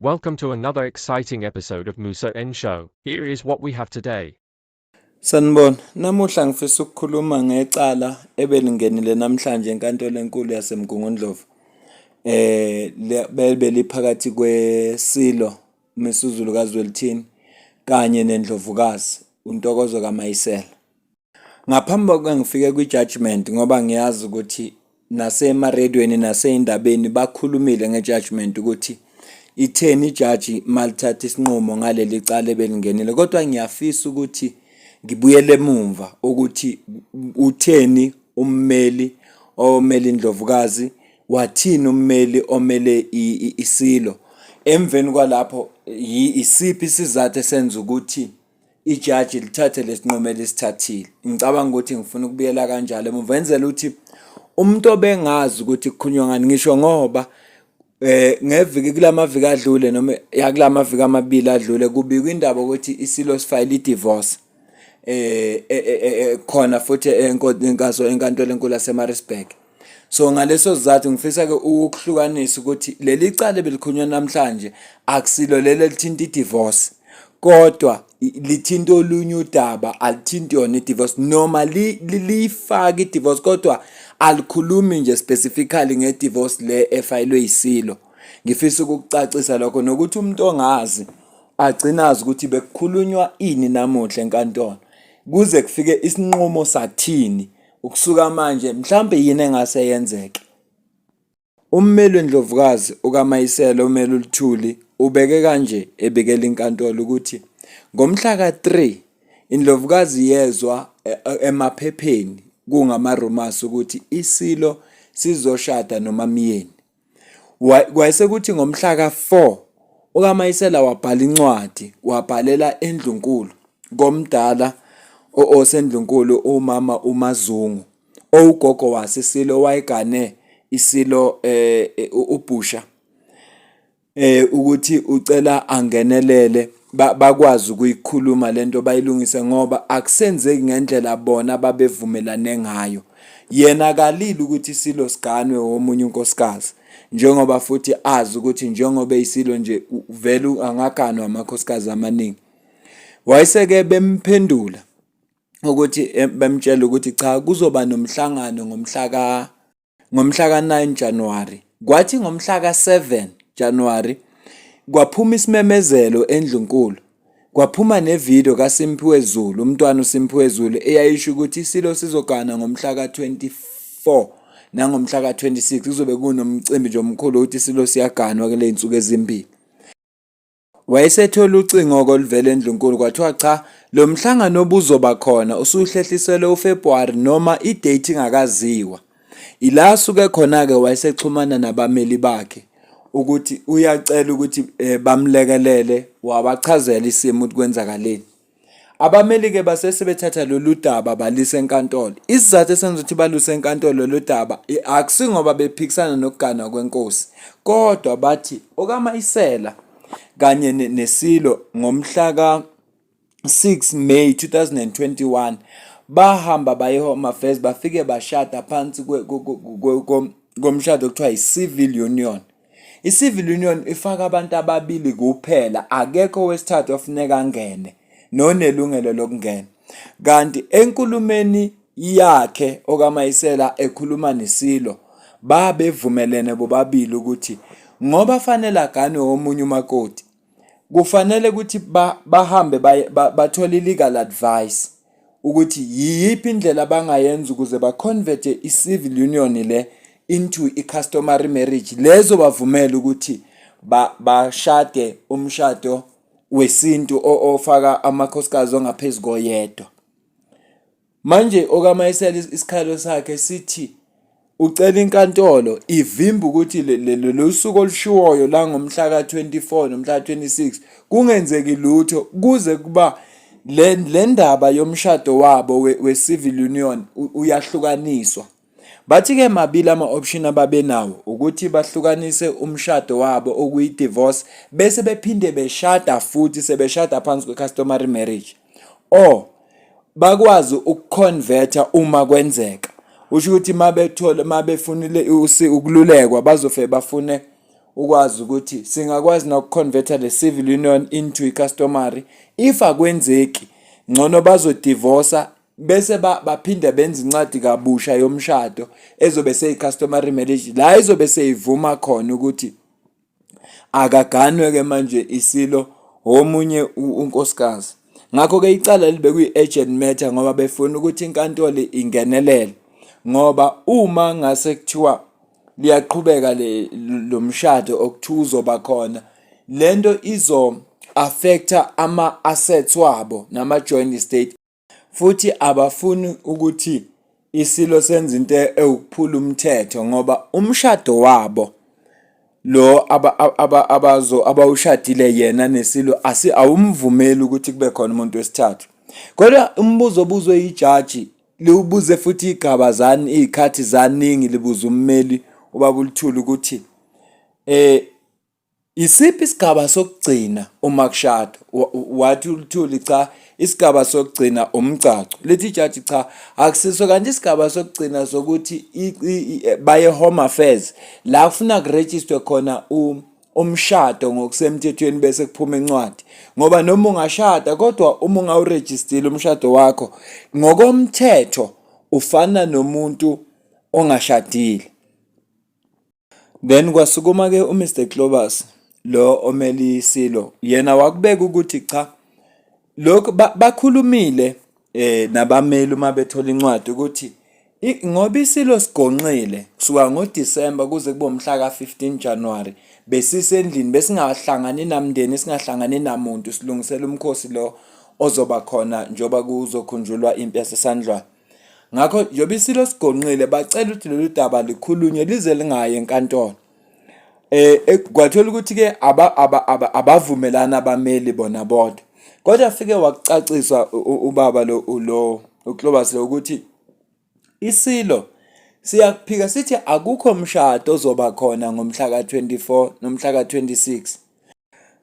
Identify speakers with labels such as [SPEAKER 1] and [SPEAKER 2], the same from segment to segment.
[SPEAKER 1] Welcome to another exciting episode of Musa N Show. Here is what we have today.
[SPEAKER 2] Sanibona, namuhla ngifisa ukukhuluma ngecala ebelingenile namhlanje enkantolo enkulu yaseMgungundlovu. Beliphakathi kweSilo uMsuzulu kaZwelithini kanye neNdlovukazi uNtokozo kaMayisela. Ngaphambi kokuba ngifike kwi-judgment ngoba ngiyazi ukuthi nasemaredweni naseyindabeni bakhulumile nge-judgment ukuthi itheni ijaji malithatha isinqumo ngaleli cala ebelingenile, kodwa ngiyafisa ukuthi ngibuyele emumva ukuthi utheni ummeli omeli iNdlovukazi, wathini ummeli omele iSilo. Emveni kwalapho isiphi isizathu esenza ukuthi ijaji lithathe lesinqumo elisithathile. Ngicabanga ukuthi ngifuna ukubuyela kanjalo emumva enzela ukuthi umuntu obengazi ukuthi kukhulunywa ngani, ngisho ngoba ngeviki kulamaviki adlule noma yakulamaviki amabili adlule kubikwa indaba ukuthi iSilo sifile i-divorce khona futhi enkantolo enkulu yaseMaritzburg. So ngaleso sizathu ngifisa ke ukuhlukanisa ukuthi leli cala belikhulunywa namhlanje akusilo lelo lithinta i-divorce, kodwa lithinta olunye udaba, alithinti yona i-divorce noma lifaka i-divorce kodwa alikhulumi nje specifically nge-divorce le efayilwe iSilo. Ngifisa ukukucacisa lokho nokuthi umuntu ongazi agcina azi ukuthi bekukhulunywa ini namuhla enkantolo kuze kufike isinqumo sathini ukusuka manje mhlambe yini engase yenzeke. Ummeli weNdlovukazi ukaMayisela uMeli uLuthuli ubeke kanje ebekela inkantolo ukuthi ngomhla ka-3 iNdlovukazi yezwa emaphepheni kungama-rumors ukuthi iSilo sizoshada noMamiyeni. Kwayesekuthi ngomhla ka-4 ukaMayisela wabhala incwadi, wabhalela eNdlunkulu komdala osendlunkulu umama uMazungu owugogo waseSilo wayegane iSilo uBhusha ukuthi ucela angenelele bakwazi ukuyikhuluma lento bayilungise ngoba akusenzeki ngendlela bona babevumelane ngayo. Yena kalili ukuthi iSilo siganwe omunye unkosikazi njengoba futhi azi ukuthi njengoba iSilo nje vele angaganwa amakhosikazi amaningi. Wayeseke bemphendula ukuthi bemtshela ukuthi cha kuzoba nomhlangano ngomhla ka-9 January. Kwathi ngomhla ka-7 January kwaphuma isimemezelo eNdlunkulu, kwaphuma nevideo kaSimphiwe Zulu, umntwana uSimphiwe Zulu eyayisho ukuthi iSilo sizogana ngomhla ka-24 nangomhla ka-26 kuzobe kunomcimbi nje omkhulu ukuthi iSilo siyaganwa kule insuku ezimbili. Wayesethola ucingo oluvela eNdlunkulu kwathiwa cha lo mhlangano obuzoba khona usuhlehliselwe uFebruary noma idate ingakaziwa. Ila suke khona ke wayesexhumana nabameli bakhe ukuthi uyacela ukuthi bamlekelele, wabachazela isimo ukuthi kwenzakaleni. Abameli ke basesebethatha lolu daba balisa enkantolo. Isizathu esenza ukuthi baluse enkantolo lolu daba akusingoba bephikisana nokugana kwenkosi, kodwa bathi okaMayisela kanye neSilo ngomhla ka-6 May 2021 bahamba baye eHome Affairs bafike bashada phansi komshado okuthiwa i-civil union. I-civil union ifaka abantu ababili kuphela, akekho wesithathu ofuneka angene nonelungelo lokungena. Kanti enkulumeni yakhe okaMayisela ekhuluma neSilo babevumelene bobabili ukuthi ngoba fanele agane omunye umakoti kufanele ukuthi bahambe bathole legal advice ukuthi yiphi indlela bangayenza ukuze baconvert i-civil union le into i-customary marriage lezo bavumela ukuthi bashade umshado wesintu ofaka amakhosikazi ongaphezulu koyedwa. Manje okaMayisela isikhalo sakhe sithi ucela inkantolo ivimba ukuthi lo suku olushiwoyo la ngomhla ka-24 nomhla ka-26 kungenzeki lutho kuze kuba le ndaba yomshado wabo we-civil union uyahlukaniswa. Bathi-ke mabili ama-option ababenawo ukuthi bahlukanise umshado wabo okuyi-divorce bese bephinde beshada futhi sebeshada phansi kwe-customary marriage, or bakwazi ukuconverta uma kwenzeka. Usho ukuthi mabefunile ukululekwa bazofike bafune ukwazi ukuthi singakwazi nokuconverta le civil union into i-customary. If akwenzeki ngcono bazodivorsa bese baphinde benze incwadi kabusha yomshado ezobe seyi-customary marriage, la izobe seyivuma khona ukuthi akaganwe-ke manje isilo omunye unkosikazi. Ngakho-ke icala libe kuyi-urgent matter ngoba befuna ukuthi inkantolo ingenelele, ngoba uma ngase kuthiwa liyaqhubeka lo mshado okuthiwa uzoba khona, lento izo-affecta ama-assets wabo nama-joint estate, futhi abafuni ukuthi isilo senze into ewukuphula umthetho ngoba umshado wabo lo abawushadile yena nesilo awumvumeli ukuthi kube khona umuntu wesithathu. Kodwa umbuzo obuzwe ijaji liwubuze futhi igabazani izikhathi zaningi libuza ummeli ubaba uLuthuli ukuthi isiphi isigaba sokugcina uma kushada? Wathi uLuthuli cha, isigaba sokugcina umgcaco. Lithi ijaji cha, akusiso kanti isigaba sokugcina sokuthi baye home affairs la kufuna kurejistwe khona umshado ngokusemthethweni bese kuphuma incwadi. Ngoba noma ungashada kodwa uma ungawurejistile umshado wakho ngokomthetho ufana nomuntu ongashadile. Then kwasukuma-ke uMr Clobus lo omeli isilo, yena wakubeka ukuthi cha, lokho bakhulumile nabameli uma bethola incwadi ukuthi ngoba isilo sigonqile kusuka ngoDisemba kuze kube umhla ka-15 January besisendlini besingahlangani namndeni, singahlangani namuntu, silungisela umkhosi lo ozoba khona njoba kuzokhunjulwa impi yaseSandlwane. Ngakho njoba isilo sigonqile bacela ukuthi lolu daba likhulunywe lize lingaye enkantolo. Kwathola ukuthi-ke abavumelana abameli bona bodwa, kodwa afike wakucacisa ubaba lo uClobus lo ukuthi isilo siyakuphika sithi akukho mshado ozoba khona ngomhla ka-24 nomhla ka-26,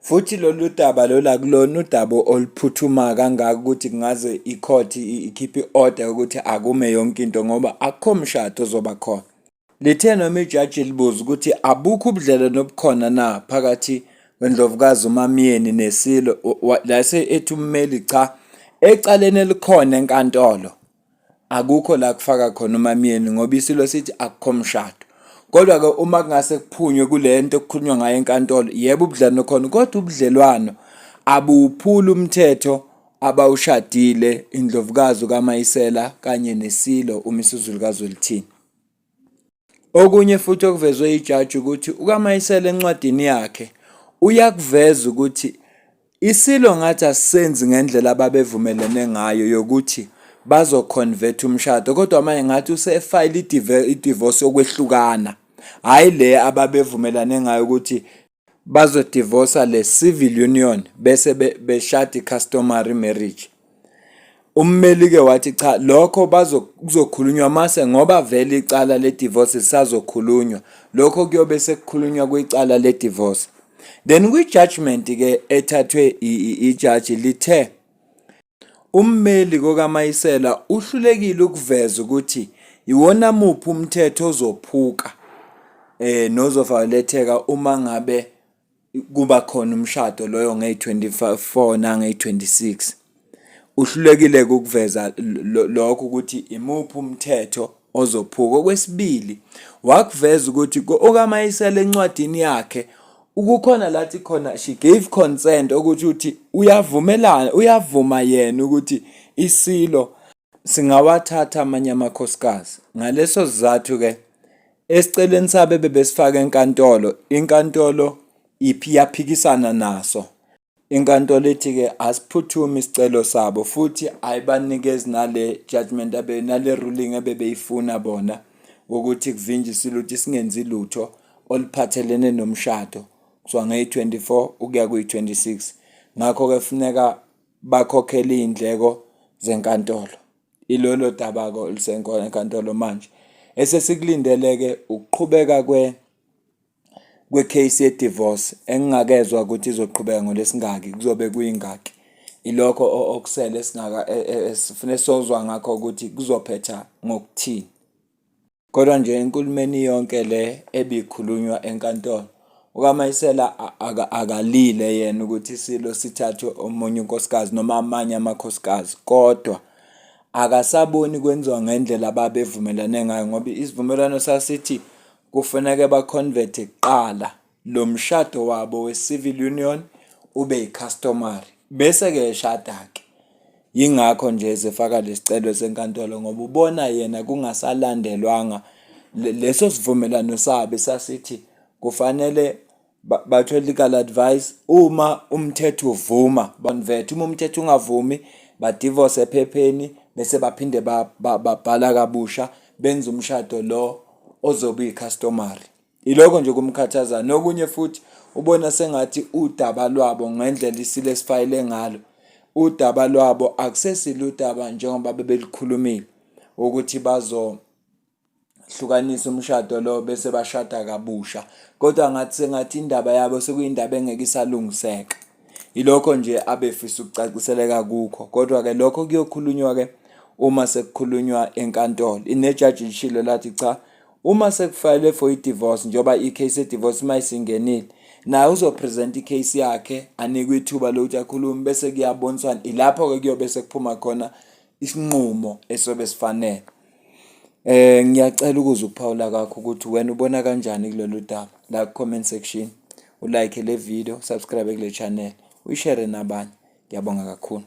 [SPEAKER 2] futhi lolu daba lola kulona udaba oluphuthuma kangaka ukuthi kungaze icourt ikhiphe order ukuthi akume yonke into ngoba akukho mshado ozoba khona. Lithe noma ijaji libuza ukuthi abukho ubudlelwano obukhona na phakathi kwendlovukazi uMamiyeni nesilo, lase ethi ummeli cha, ecaleni elikhona enkantolo akukho la kufaka khona uMamiyeni ngoba isilo sithi akukho mshado. Kodwa-ke uma kungase kuphunywe kule nto okukhulunywa ngayo enkantolo, yebo ubudlelwano khona, kodwa ubudlelwano abuwuphuli umthetho abawushadile indlovukazi kaMayisela kanye nesilo uMisuZulu kaZwelithini. Okunye futhi okuvezwe ijaji ukuthi ukaMayisela encwadini yakhe uyakuveza ukuthi isilo ngathi asisenzi ngendlela ababevumelene ngayo yokuthi bazoconvert umshado, kodwa manje ngathi usefile idivorce yokwehlukana, hayi le ababevumelane ngayo ukuthi bazodivorsa le civil union bese beshada i-customary marriage. Ummeli-ke wathi cha, lokho kuzokhulunywa mase ngoba vele icala le-divorce lisazokhulunywa, lokho kuyobe sekukhulunywa kwicala le-divorce. Then kwi-judgment-ke ethathwe ijaji lithe ummeli kokaMayisela uhlulekile ukuveza ukuthi iwona muphi umthetho ozophuka nozovaletheka uma ngabe kuba khona umshado loyo nge-24 nange-26. Uhlulekile ukuveza lokho ukuthi imuphi umthetho ozophuka. Okwesibili wakuveza ukuthi okaMayisela encwadini yakhe ukukhona lathi khona she gave consent ukuthi uyavuma yena ukuthi isilo singawathatha amanye amakhosikazi. Ngaleso sizathu-ke esiceleni sabe bebesifaka enkantolo, inkantolo yaphikisana naso. Inkantolo ethi-ke asiphuthume isicelo sabo futhi ayibanikezi nale judgment nale ruling abebeyifuna bona ukuthi kuvinjwe isilo ukuthi singenzi lutho oluphathelene nomshado kusuka nge-24 ukuya kwi-26. Ngakho-ke kufuneka bakhokhele iy'ndleko zenkantolo. Ilolo daba-ke olusenkona enkantolo manje. Esesikulindeleke ukuqhubeka kwe-case ye-divorce engingakezwa ukuthi izoqhubeka ngolesingaki, kuzobe kuyingaki. Ilokho okusele esifune sozwa ngakho ukuthi kuzophetha ngokuthini. Kodwa nje enkulumeni yonke le ebikhulunywa enkantolo ukaMayisela akalile yena ukuthi iSilo sithathwe omunye unkosikazi noma amanye amakhosikazi, kodwa akasaboni kwenziwa ngendlela ababevumelane ngayo, ngoba isivumelwano sasithi kufanele baconvert kuqala lo mshado wabo we-civil union ube yi-customary bese-ke eshada-ke. Yingakho nje ezefaka lesicelo senkantolo, ngoba ubona yena kungasalandelwanga leso sivumelano sabo sasithi kufanele bathole legal advice. Uma umthetho uvuma convert, uma umthetho ungavumi badivorce ephepheni bese baphinde babhala kabusha benza umshado lo ozobe yi-customary. Ilokho nje kumkhathaza. Nokunye futhi ubona sengathi udaba lwabo ngendlela iSilo esifayile ngalo, udaba lwabo akusesilo udaba njengoba bebelikhulumile ukuthi bazohlukanisa umshado lo bese bashada kabusha, kodwa sengathi indaba yabo sekuyindaba engeke isalungiseka. Ilokho nje abefisa ukucaciseleka kukho, kodwa-ke lokho kuyokhulunywa-ke uma sekukhulunywa enkantolo. Inejaji lishilo lathi cha, uma sekufayelwe for i-divorce, njengoba i-case ye-divorce mayisingenile, naye uzopresent i-case yakhe, anikwe ithuba lokuthi akhulume, bese kuyaboniswana. Ilapho-ke kuyobe sekuphuma khona isinqumo esobe sifanele. Ngiyacela ukuze ukuphawula kakho ukuthi wena ubona kanjani kulolu daba, la comment section, ulike le video, subscribe kule channel, uyishare nabanye. Ngiyabonga kakhulu.